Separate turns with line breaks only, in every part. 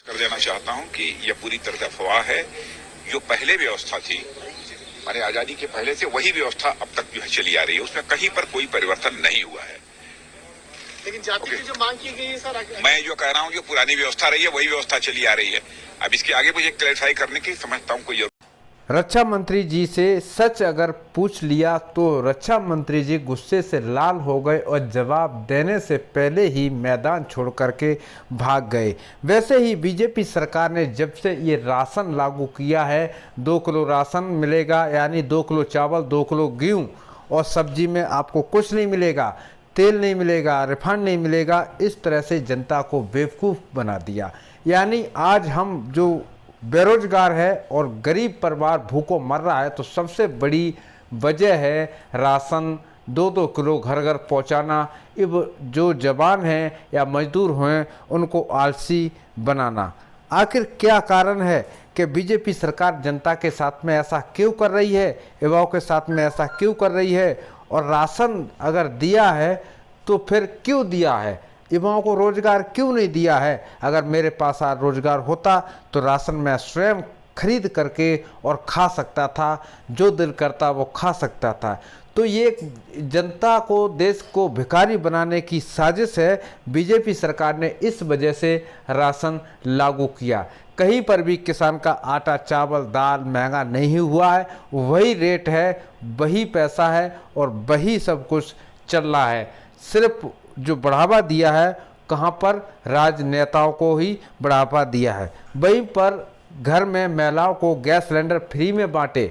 कर देना चाहता हूं कि यह पूरी तरह अफवाह है। जो पहले व्यवस्था थी, माने आजादी के पहले से वही व्यवस्था अब तक जो है चली आ रही है, उसमें कहीं पर कोई परिवर्तन नहीं हुआ है।
लेकिन जाति की जो मांग की गई है सर,
मैं जो कह रहा हूं जो पुरानी व्यवस्था रही है वही व्यवस्था चली आ रही है। अब इसके आगे मुझे क्लैरिफाई करने की समझता हूं कोई
रक्षा मंत्री जी से सच अगर पूछ लिया तो रक्षा मंत्री जी गुस्से से लाल हो गए और जवाब देने से पहले ही मैदान छोड़ करके भाग गए। वैसे ही बीजेपी सरकार ने जब से ये राशन लागू किया है, 2 किलो राशन मिलेगा, यानी 2 किलो चावल, 2 किलो गेहूँ, और सब्जी में आपको कुछ नहीं मिलेगा, तेल नहीं मिलेगा, रिफाइंड नहीं मिलेगा, इस तरह से जनता को बेवकूफ़ बना दिया। यानी आज हम जो बेरोजगार है और गरीब परिवार भूखों मर रहा है, तो सबसे बड़ी वजह है राशन 2-2 किलो घर घर पहुंचाना। अब जो जवान हैं या मजदूर हैं उनको आलसी बनाना। आखिर क्या कारण है कि बीजेपी सरकार जनता के साथ में ऐसा क्यों कर रही है, युवाओं के साथ में ऐसा क्यों कर रही है? और राशन अगर दिया है तो फिर क्यों दिया है? युवाओं को रोजगार क्यों नहीं दिया है? अगर मेरे पास रोजगार होता तो राशन मैं स्वयं खरीद करके और खा सकता था, जो दिल करता वो खा सकता था। तो ये जनता को, देश को भिखारी बनाने की साजिश है। बीजेपी सरकार ने इस वजह से राशन लागू किया। कहीं पर भी किसान का आटा, चावल, दाल महंगा नहीं हुआ है, वही रेट है, वही पैसा है और वही सब कुछ चल रहा है। सिर्फ जो बढ़ावा दिया है, कहाँ पर? राजनेताओं को ही बढ़ावा दिया है। वहीं पर घर में महिलाओं को गैस सिलेंडर फ्री में बांटे,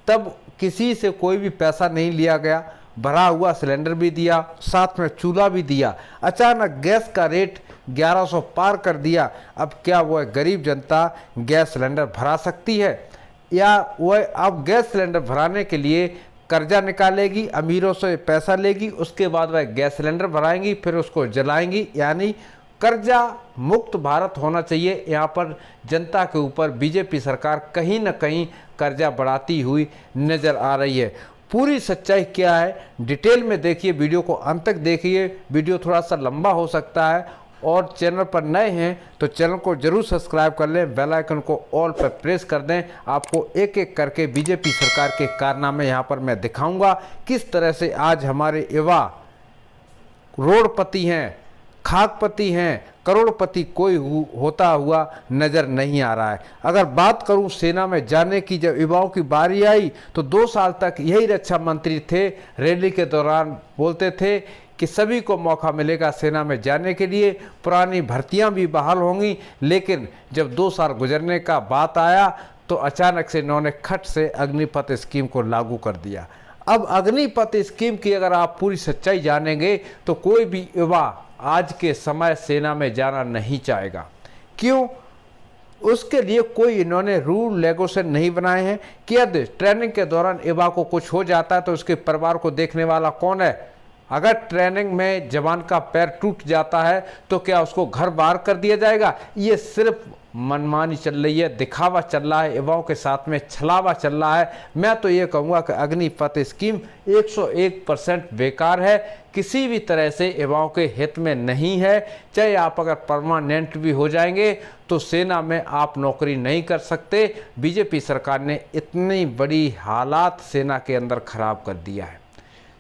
तब किसी से कोई भी पैसा नहीं लिया गया, भरा हुआ सिलेंडर भी दिया, साथ में चूल्हा भी दिया। अचानक गैस का रेट 1100 पार कर दिया। अब क्या वह गरीब जनता गैस सिलेंडर भरा सकती है? या वह अब गैस सिलेंडर भराने के लिए कर्जा निकालेगी, अमीरों से पैसा लेगी, उसके बाद वह गैस सिलेंडर भराएंगी, फिर उसको जलाएंगी? यानी कर्जा मुक्त भारत होना चाहिए। यहाँ पर जनता के ऊपर बीजेपी सरकार कहीं ना कहीं कर्जा बढ़ाती हुई नज़र आ रही है। पूरी सच्चाई क्या है, डिटेल में देखिए, वीडियो को अंत तक देखिए। वीडियो थोड़ा सा लंबा हो सकता है, और चैनल पर नए हैं तो चैनल को जरूर सब्सक्राइब कर लें, बेल आइकन को ऑल पर प्रेस कर दें। आपको एक एक करके बीजेपी सरकार के कारनामे यहाँ पर मैं दिखाऊंगा, किस तरह से आज हमारे युवा रोडपति हैं, खाकपति हैं, करोड़पति कोई होता हुआ नज़र नहीं आ रहा है। अगर बात करूं सेना में जाने की, जब युवाओं की बारी आई तो 2 साल तक यही रक्षा मंत्री थे, रैली के दौरान बोलते थे कि सभी को मौका मिलेगा सेना में जाने के लिए, पुरानी भर्तियां भी बहाल होंगी। लेकिन जब 2 साल गुजरने का बात आया तो अचानक से इन्होंने खट से अग्निपथ स्कीम को लागू कर दिया। अब अग्निपथ स्कीम की अगर आप पूरी सच्चाई जानेंगे तो कोई भी युवा आज के समय सेना में जाना नहीं चाहेगा। क्यों? उसके लिए कोई इन्होंने रूल रेगुलेशन नहीं बनाए हैं कि यदि ट्रेनिंग के दौरान युवा को कुछ हो जाता है तो उसके परिवार को देखने वाला कौन है? अगर ट्रेनिंग में जवान का पैर टूट जाता है तो क्या उसको घर बाहर कर दिया जाएगा? ये सिर्फ मनमानी चल रही है, दिखावा चल रहा है, युवाओं के साथ में छलावा चल रहा है। मैं तो ये कहूँगा कि अग्निपथ स्कीम 101% बेकार है, किसी भी तरह से युवाओं के हित में नहीं है। चाहे आप अगर परमानेंट भी हो जाएंगे तो सेना में आप नौकरी नहीं कर सकते। बीजेपी सरकार ने इतनी बड़ी हालात सेना के अंदर खराब कर दिया है।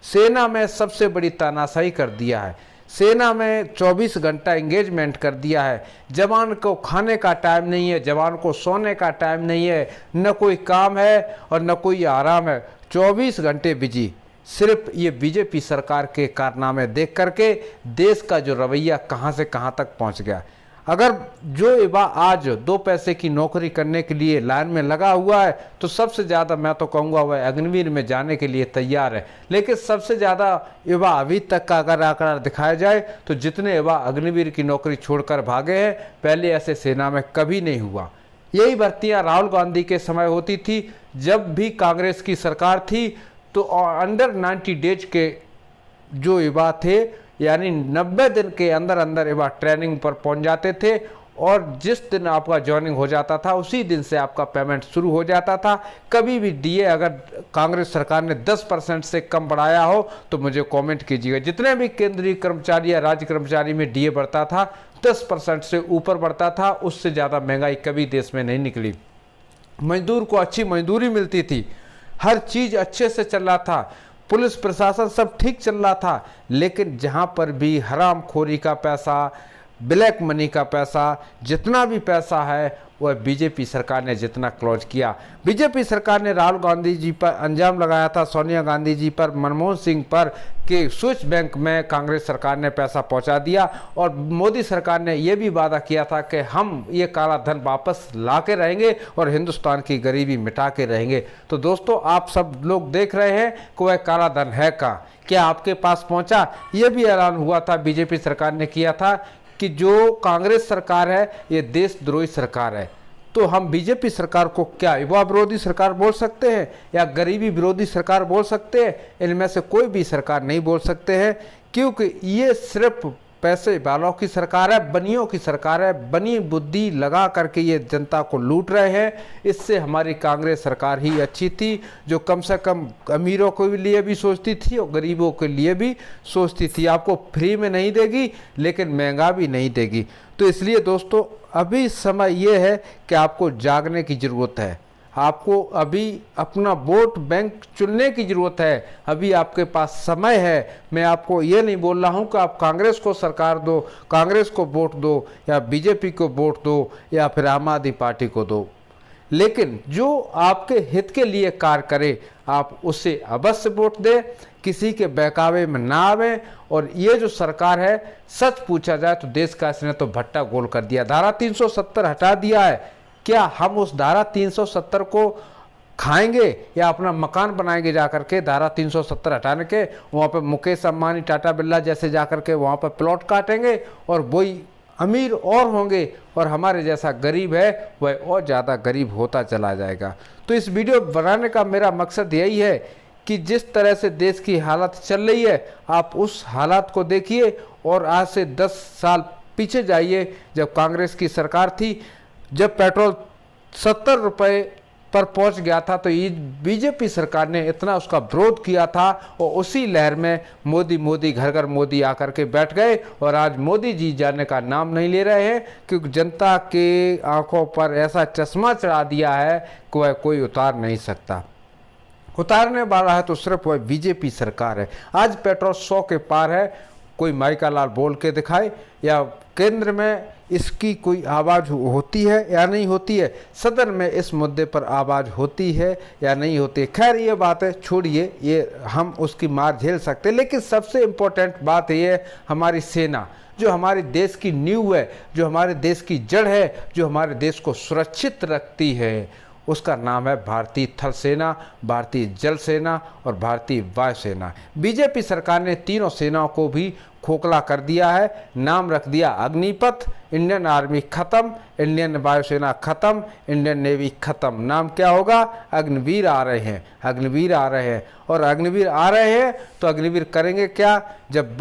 सेना में सबसे बड़ी तानाशाही कर दिया है। सेना में 24 घंटा एंगेजमेंट कर दिया है। जवान को खाने का टाइम नहीं है, जवान को सोने का टाइम नहीं है, न कोई काम है और न कोई आराम है, 24 घंटे बिजी। सिर्फ ये बीजेपी सरकार के कारनामे देख करके देश का जो रवैया कहाँ से कहाँ तक पहुँच गया। अगर जो युवा आज 2 पैसे की नौकरी करने के लिए लाइन में लगा हुआ है तो सबसे ज़्यादा मैं तो कहूँगा वह अग्निवीर में जाने के लिए तैयार है। लेकिन सबसे ज़्यादा युवा अभी तक का अगर आंकड़ा दिखाया जाए तो जितने युवा अग्निवीर की नौकरी छोड़कर भागे हैं, पहले ऐसे सेना में कभी नहीं हुआ। यही भर्तियाँ राहुल गांधी के समय होती थी। जब भी कांग्रेस की सरकार थी तो अंडर 90 डेज के जो युवा थे, यानी 90 दिन के अंदर अंदर युवा ट्रेनिंग पर पहुंच जाते थे, और जिस दिन आपका ज्वाइनिंग हो जाता था उसी दिन से आपका पेमेंट शुरू हो जाता था। कभी भी डीए अगर कांग्रेस सरकार ने 10% से कम बढ़ाया हो तो मुझे कमेंट कीजिएगा। जितने भी केंद्रीय कर्मचारी या राज्य कर्मचारी में डीए बढ़ता था 10% से ऊपर बढ़ता था, उससे ज़्यादा महंगाई कभी देश में नहीं निकली। मजदूर को अच्छी मजदूरी मिलती थी, हर चीज़ अच्छे से चल रहा था, पुलिस प्रशासन सब ठीक चल रहा था। लेकिन जहाँ पर भी हरामखोरी का पैसा, ब्लैक मनी का पैसा, जितना भी पैसा है वह बीजेपी सरकार ने जितना क्लोज किया। बीजेपी सरकार ने राहुल गांधी जी पर अंजाम लगाया था, सोनिया गांधी जी पर, मनमोहन सिंह पर, कि स्विस बैंक में कांग्रेस सरकार ने पैसा पहुंचा दिया। और मोदी सरकार ने यह भी वादा किया था कि हम ये काला धन वापस ला के रहेंगे और हिंदुस्तान की गरीबी मिटा के रहेंगे। तो दोस्तों, आप सब लोग देख रहे हैं कि वह काला धन है क्या आपके पास पहुंचा? ये भी ऐलान हुआ था, बीजेपी सरकार ने किया था कि जो कांग्रेस सरकार है ये देशद्रोही सरकार है। तो हम बीजेपी सरकार को क्या युवा विरोधी सरकार बोल सकते हैं या गरीबी विरोधी सरकार बोल सकते हैं? इनमें से कोई भी सरकार नहीं बोल सकते हैं, क्योंकि ये सिर्फ पैसे वालों की सरकार है, बनियों की सरकार है। बनी बुद्धि लगा करके ये जनता को लूट रहे हैं। इससे हमारी कांग्रेस सरकार ही अच्छी थी, जो कम से कम अमीरों के लिए भी सोचती थी और गरीबों के लिए भी सोचती थी। आपको फ्री में नहीं देगी, लेकिन महंगा भी नहीं देगी। तो इसलिए दोस्तों, अभी समय ये है कि आपको जागने की ज़रूरत है। आपको अभी अपना वोट बैंक चुनने की ज़रूरत है। अभी आपके पास समय है। मैं आपको ये नहीं बोल रहा हूँ कि आप कांग्रेस को सरकार दो, कांग्रेस को वोट दो, या बीजेपी को वोट दो, या फिर आम आदमी पार्टी को दो, लेकिन जो आपके हित के लिए कार्य करे आप उसे अवश्य वोट दें। किसी के बहकावे में ना आवे। और ये जो सरकार है, सच पूछा जाए तो देश का इसने तो भट्टा गोल कर दिया। धारा 370 हटा दिया है। क्या हम उस धारा 370 को खाएंगे या अपना मकान बनाएंगे जाकर के? धारा 370 हटाने के वहाँ पर मुकेश अंबानी, टाटा बिरला जैसे जाकर के वहाँ पर प्लॉट काटेंगे और वही अमीर और होंगे, और हमारे जैसा गरीब है वह और ज़्यादा गरीब होता चला जाएगा। तो इस वीडियो बनाने का मेरा मकसद यही है कि जिस तरह से देश की हालत चल रही है, आप उस हालात को देखिए और आज से 10 साल पीछे जाइए, जब कांग्रेस की सरकार थी, जब पेट्रोल 70 रुपये पर पहुंच गया था, तो ये बीजेपी सरकार ने इतना उसका विरोध किया था। और उसी लहर में मोदी घर घर मोदी आकर के बैठ गए, और आज मोदी जी जाने का नाम नहीं ले रहे हैं, क्योंकि जनता के आंखों पर ऐसा चश्मा चढ़ा दिया है कि वह कोई उतार नहीं सकता। उतारने वाला है तो सिर्फ वह बीजेपी सरकार है। आज पेट्रोल 100 के पार है। कोई माइका लाल बोल के दिखाए, या केंद्र में इसकी कोई आवाज़ होती है या नहीं होती है, सदन में इस मुद्दे पर आवाज़ होती है या नहीं होती है। खैर ये बातें छोड़िए, ये हम उसकी मार झेल सकते हैं। लेकिन सबसे इम्पोर्टेंट बात ये है, हमारी सेना जो हमारे देश की नींव है, जो हमारे देश की जड़ है, जो हमारे देश को सुरक्षित रखती है, उसका नाम है भारतीय थल सेना, भारतीय जल सेना और भारतीय वायु सेना। बीजेपी सरकार ने तीनों सेनाओं को भी खोखला कर दिया है। नाम रख दिया अग्निपथ। इंडियन आर्मी खत्म, इंडियन वायुसेना खत्म, इंडियन नेवी खत्म। नाम क्या होगा? अग्निवीर आ रहे हैं, अग्निवीर आ रहे हैं। और अग्निवीर आ रहे हैं तो अग्निवीर करेंगे क्या? जब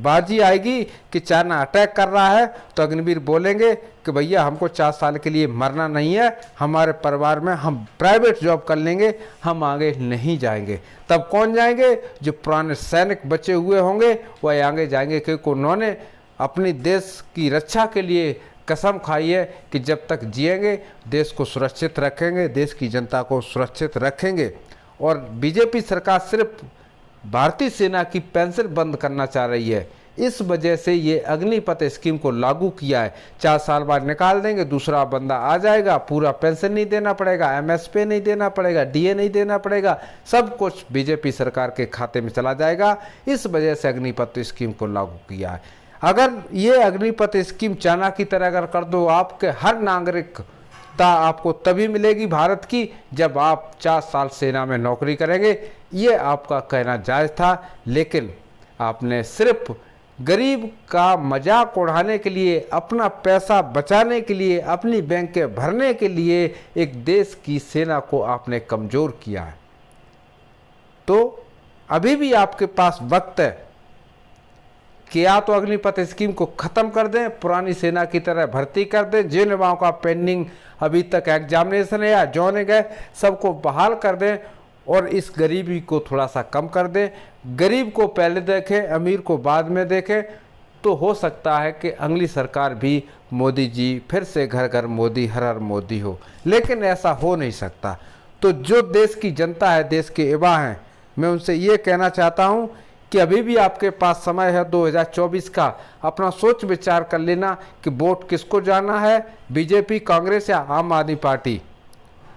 बाजी आएगी कि चाइना अटैक कर रहा है, तो अग्निवीर बोलेंगे कि भैया हमको 4 साल के लिए मरना नहीं है, हमारे परिवार में हम प्राइवेट जॉब कर लेंगे, हम आगे नहीं जाएंगे। तब कौन जाएंगे? जो पुराने सैनिक बचे हुए होंगे वह आगे जाएंगे, क्योंकि उन्होंने अपनी देश की रक्षा के लिए कसम खाई है कि जब तक जिएंगे देश को सुरक्षित रखेंगे, देश की जनता को सुरक्षित रखेंगे। और बीजेपी सरकार सिर्फ भारतीय सेना की पेंशन बंद करना चाह रही है। इस वजह से ये अग्निपथ स्कीम को लागू किया है। 4 साल बाद निकाल देंगे, दूसरा बंदा आ जाएगा, पूरा पेंशन नहीं देना पड़ेगा, एमएसपी नहीं देना पड़ेगा, डीए नहीं देना पड़ेगा, सब कुछ बीजेपी सरकार के खाते में चला जाएगा। इस वजह से अग्निपथ स्कीम को लागू किया है। अगर ये अग्निपथ स्कीम चाइना की तरह अगर कर दो, आपके हर नागरिकता आपको तभी मिलेगी भारत की जब आप 4 साल सेना में नौकरी करेंगे। ये आपका कहना जायज़ था, लेकिन आपने सिर्फ गरीब का मजाक उड़ाने के लिए, अपना पैसा बचाने के लिए, अपनी बैंक भरने के लिए एक देश की सेना को आपने कमज़ोर किया है। तो अभी भी आपके पास वक्त है कि या तो अग्निपथ स्कीम को ख़त्म कर दें, पुरानी सेना की तरह भर्ती कर दें, जिन युवाओं का पेंडिंग अभी तक एग्जामिनेशन है या जॉने गए सबको बहाल कर दें, और इस गरीबी को थोड़ा सा कम कर दें। गरीब को पहले देखें, अमीर को बाद में देखें। तो हो सकता है कि अगली सरकार भी मोदी जी फिर से घर घर मोदी हर हर मोदी हो, लेकिन ऐसा हो नहीं सकता। तो जो देश की जनता है, देश के युवा हैं, मैं उनसे ये कहना चाहता हूँ कि अभी भी आपके पास समय है 2024 का। अपना सोच विचार कर लेना कि वोट किसको जाना है, बीजेपी, कांग्रेस या आम आदमी पार्टी।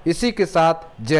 इसी के साथ जय